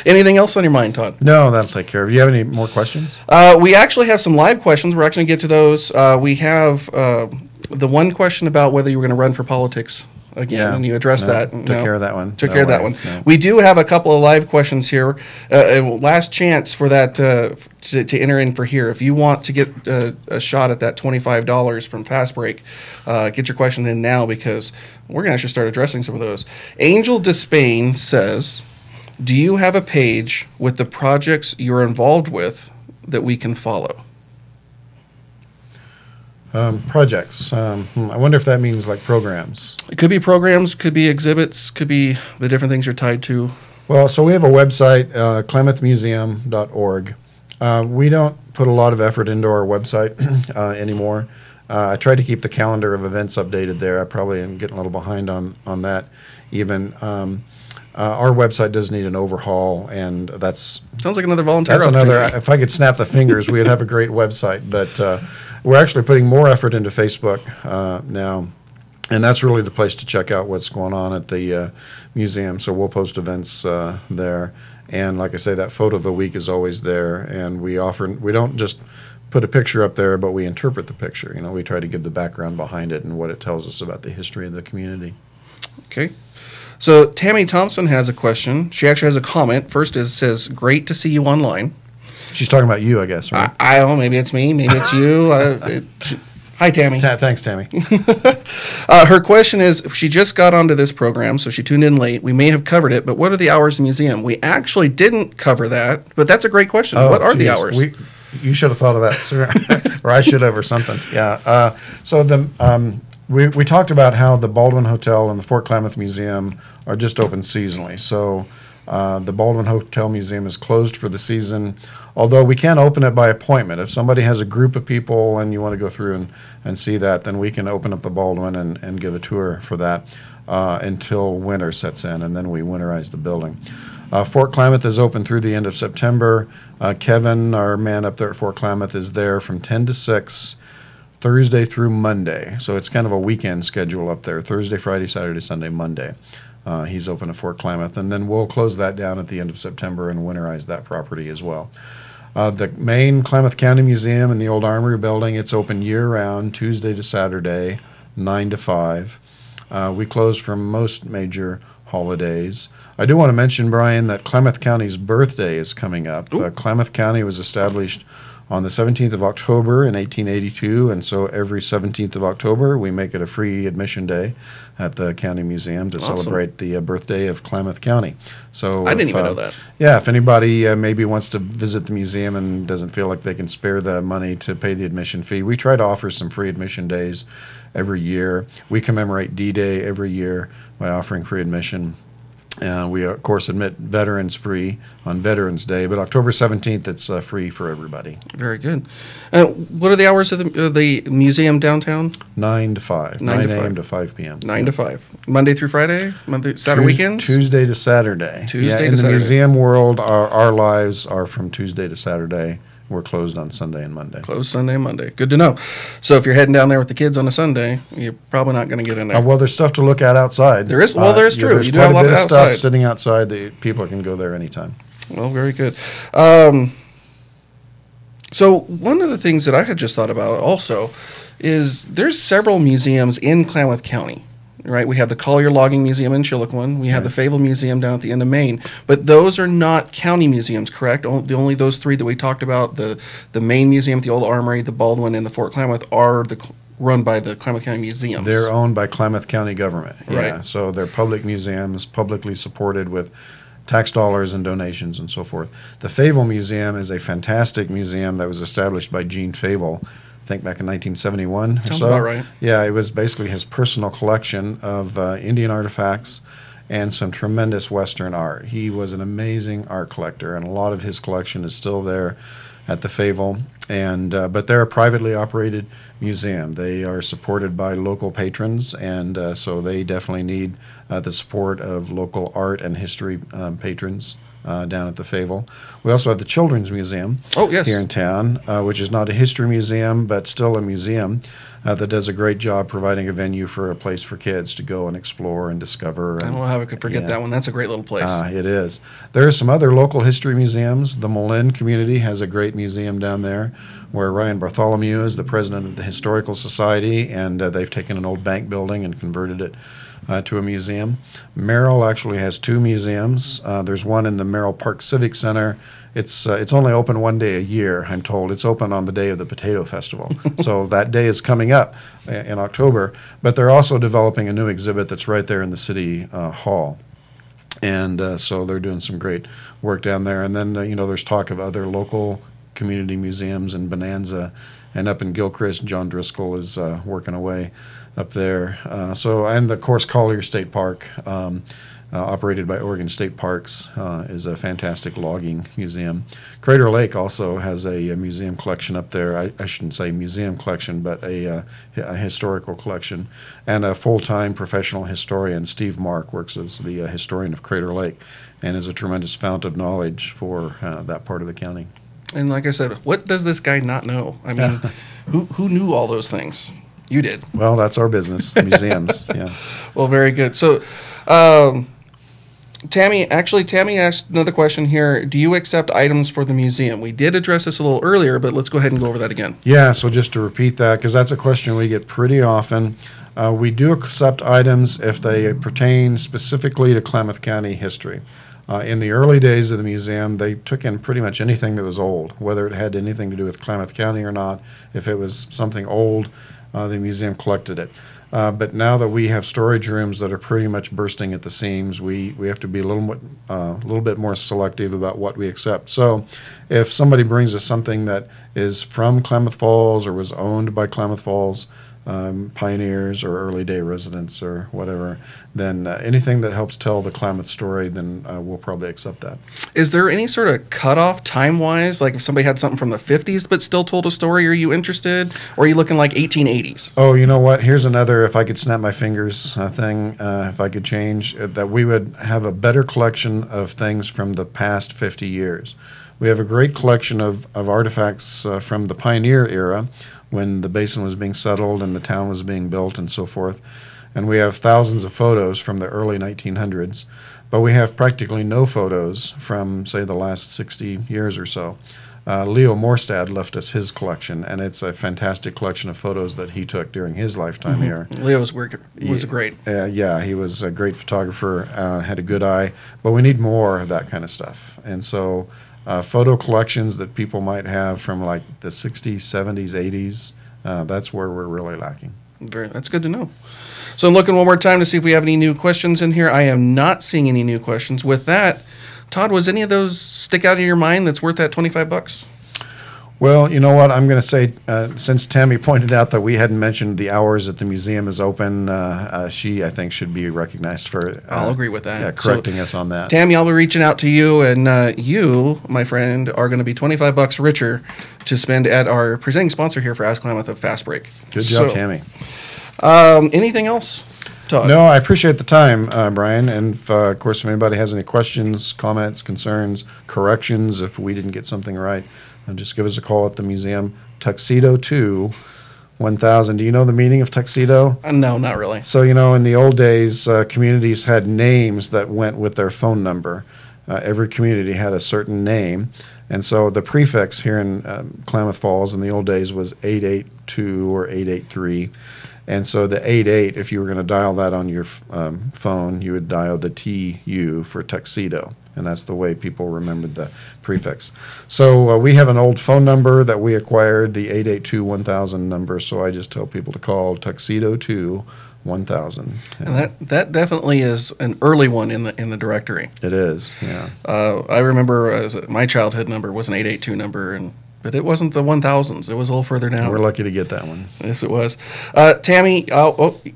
Anything else on your mind, Todd? No, that'll take care of it. Do you have any more questions? We actually have some live questions. We're actually going to get to those. We have the one question about whether you were going to run for politics again, and you addressed that. Took care of that one. Took care of that one. No. We do have a couple of live questions here. Last chance for that to enter in for here. If you want to get a shot at that $25 from Fast Break, get your question in now, because we're going to actually start addressing some of those. Angel Despain says, do you have a page with the projects you're involved with that we can follow? Projects. I wonder if that means like programs. It could be programs, could be exhibits, could be the different things you're tied to. Well, so we have a website, klamathmuseum.org. We don't put a lot of effort into our website anymore. I try to keep the calendar of events updated there. I probably am getting a little behind on that even. Our website does need an overhaul, and that's... Sounds like another volunteer If I could snap the fingers, we'd have a great website. But we're actually putting more effort into Facebook now, and that's really the place to check out what's going on at the museum. So we'll post events there. And like I say, that photo of the week is always there, and we don't just put a picture up there, but we interpret the picture. We try to give the background behind it and what it tells us about the history of the community. Okay. So Tammy Thompson has a question. She actually has a comment. First says, great to see you online. She's talking about you, I guess, right? I don't know. Maybe it's me. Maybe it's you. Hi, Tammy. Thanks, Tammy. Her question is, she just got onto this program, so she tuned in late. We may have covered it, but what are the hours in the museum? We actually didn't cover that, but that's a great question. What are the hours? You should have thought of that, sir. Or I should have, or something. Yeah. We talked about how the Baldwin Hotel and the Fort Klamath Museum are just open seasonally. So the Baldwin Hotel Museum is closed for the season, although we can open it by appointment. If somebody has a group of people and you want to go through and see that, then we can open up the Baldwin and give a tour for that until winter sets in, and then we winterize the building. Fort Klamath is open through the end of September. Kevin, our man up there at Fort Klamath, is there from 10 to 6, Thursday through Monday. So it's kind of a weekend schedule up there, Thursday, Friday, Saturday, Sunday, Monday. He's open at Fort Klamath, and then we'll close that down at the end of September and winterize that property as well. The main Klamath County Museum in the old Armory building, it's open year-round, Tuesday to Saturday, 9 to 5. We close for most major holidays. I do want to mention, Brian, that Klamath County's birthday is coming up. Klamath County was established on the 17th of October in 1882, and so every 17th of October we make it a free admission day at the county museum to celebrate the birthday of Klamath County. So I didn't even know that. Yeah, if anybody maybe wants to visit the museum and doesn't feel like they can spare the money to pay the admission fee, we try to offer some free admission days every year. We commemorate D-Day every year by offering free admission. We, of course, admit veterans free on Veterans Day, but October 17th, it's free for everybody. Very good. What are the hours of the museum downtown? 9 to 5. 9 a.m. to 5 p.m. 9 to 5. Monday through Friday? Saturday weekends? Tuesday to Saturday. Tuesday in to the Saturday. museum world, our lives are from Tuesday to Saturday. We're closed on Sunday and Monday. Closed Sunday and Monday. Good to know. So if you're heading down there with the kids on a Sunday, you're probably not going to get in there. Well, there's stuff to look at outside. There is. Well, there's true. There's You do quite have a lot bit of of outside stuff sitting outside that people can go there anytime. Well, very good. So one of the things that I had just thought about also is there's several museums in Klamath County. Right, we have the Collier Logging Museum in Chiloquin. We have the Fayetteville Museum down at the end of Maine. But those are not county museums, correct? Only those three that we talked about, the main museum at the Old Armory, the Baldwin, and the Fort Klamath, are run by the Klamath County Museums. They're owned by Klamath County government. Yeah. Right. So they're public museums, publicly supported with tax dollars and donations and so forth. The Fayetteville Museum is a fantastic museum that was established by Gene Fayetteville, I think back in 1971 or Sounds so. about right. Yeah, it was basically his personal collection of Indian artifacts and some tremendous Western art. He was an amazing art collector, and a lot of his collection is still there at the Fayetteville. But they're a privately operated museum. They are supported by local patrons, and so they definitely need the support of local art and history patrons. Down at the Fayetteville. We also have the Children's Museum here in town, which is not a history museum, but still a museum that does a great job providing a venue for a place for kids to go and explore and discover. I don't know how I could forget that one. That's a great little place. It is. There are some other local history museums. The Malin community has a great museum down there where Ryan Bartholomew is the president of the Historical Society, and they've taken an old bank building and converted it to a museum. Merrill actually has two museums. There's one in the Merrill Park Civic Center. It's only open one day a year, I'm told. It's open on the day of the Potato Festival. So that day is coming up in October. But they're also developing a new exhibit that's right there in the City Hall. And so they're doing some great work down there. And then, there's talk of other local community museums in Bonanza and up in Gilchrist. John Driscoll is working away up there. And of course, Collier State Park, operated by Oregon State Parks, is a fantastic logging museum. Crater Lake also has a museum collection up there. I shouldn't say museum collection, but a historical collection. And a full-time professional historian, Steve Mark, works as the historian of Crater Lake and is a tremendous fount of knowledge for that part of the county. And like I said, what does this guy not know? I mean, who knew all those things? You did. Well, that's our business, museums. Yeah. Well, very good. So, Tammy asked another question here. Do you accept items for the museum? We did address this a little earlier, but let's go ahead and go over that again. Yeah, so just to repeat that, because that's a question we get pretty often. We do accept items if they pertain specifically to Klamath County history. In the early days of the museum, they took in pretty much anything that was old, whether it had anything to do with Klamath County or not. If it was something old, the museum collected it. But now that we have storage rooms that are pretty much bursting at the seams, we have to be a little bit more selective about what we accept. So if somebody brings us something that is from Klamath Falls or was owned by Klamath Falls pioneers or early day residents or whatever, then anything that helps tell the Klamath story, then we'll probably accept that. Is there any sort of cutoff time-wise? Like if somebody had something from the 50s but still told a story, are you interested? Or are you looking like 1880s? Oh, you know what? Here's another, if I could snap my fingers thing, if I could change, that we would have a better collection of things from the past 50 years. We have a great collection of artifacts from the pioneer era, when the basin was being settled and the town was being built and so forth. And we have thousands of photos from the early 1900s, but we have practically no photos from, say, the last 60 years or so. Leo Morstad left us his collection, and it's a fantastic collection of photos that he took during his lifetime here. Leo's work was great. Yeah, he was a great photographer, had a good eye, but we need more of that kind of stuff. And so photo collections that people might have from like the 60s, 70s, 80s, that's where we're really lacking. That's good to know. So I'm looking one more time to see if we have any new questions in here. I am not seeing any new questions. With that, Todd, was any of those stick out in your mind that's worth that $25? Well, you know what? I'm going to say, since Tammy pointed out that we hadn't mentioned the hours that the museum is open, she, I think, should be recognized for I'll agree with that. Yeah, correcting us on that. Tammy, I'll be reaching out to you, and you, my friend, are going to be $25 richer to spend at our presenting sponsor here for Ask Klamath of Fast Break. Good job, Tammy. Anything else, Todd? No, I appreciate the time, Brian. And, of course, if anybody has any questions, comments, concerns, corrections, if we didn't get something right, just give us a call at the museum. Tuxedo 2, 1000. Do you know the meaning of tuxedo? No, not really. So, you know, in the old days, communities had names that went with their phone number. Every community had a certain name. And so the prefix here in Klamath Falls in the old days was 882 or 883. And so the 88, if you were going to dial that on your phone, you would dial the TU for tuxedo. And that's the way people remembered the prefix. So we have an old phone number that we acquired, the 882-1000 number, so I just tell people to call Tuxedo 2 1000. And that definitely is an early one in the directory. It is, yeah. I remember my childhood number was an 882 number, but it wasn't the 1000s. It was a little further down. We're lucky to get that one. Yes, it was. Tammy,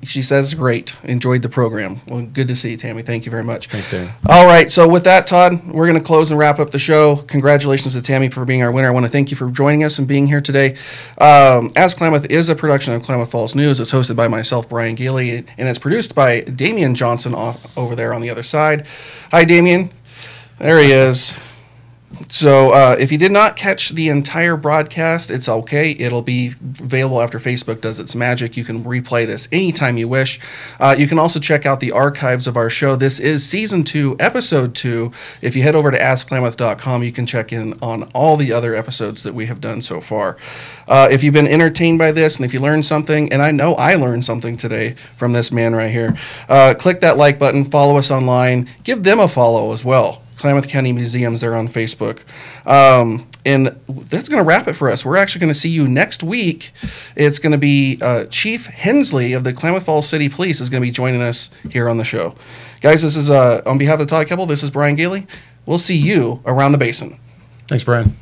she says great. Enjoyed the program. Well, good to see you, Tammy. Thank you very much. Thanks, Tammy. All right, so with that, Todd, we're going to close and wrap up the show. Congratulations to Tammy for being our winner. I want to thank you for joining us and being here today. As Klamath is a production of Klamath Falls News. It's hosted by myself, Brian Gailey, and it's produced by Damian Johnson over there on the other side. Hi, Damian. There he is. So if you did not catch the entire broadcast, it's okay. It'll be available after Facebook does its magic. You can replay this anytime you wish. You can also check out the archives of our show. This is Season 2, Episode 2. If you head over to AskKlamath.com, you can check in on all the other episodes that we have done so far. If you've been entertained by this and if you learned something, and I know I learned something today from this man right here, click that like button, follow us online, give them a follow as well. Klamath County Museums there on Facebook. And that's going to wrap it for us. We're actually going to see you next week. It's going to be Chief Hensley of the Klamath Falls City Police is going to be joining us here on the show. Guys, this is on behalf of Todd Kepple, this is Brian Gailey. We'll see you around the basin. Thanks, Brian.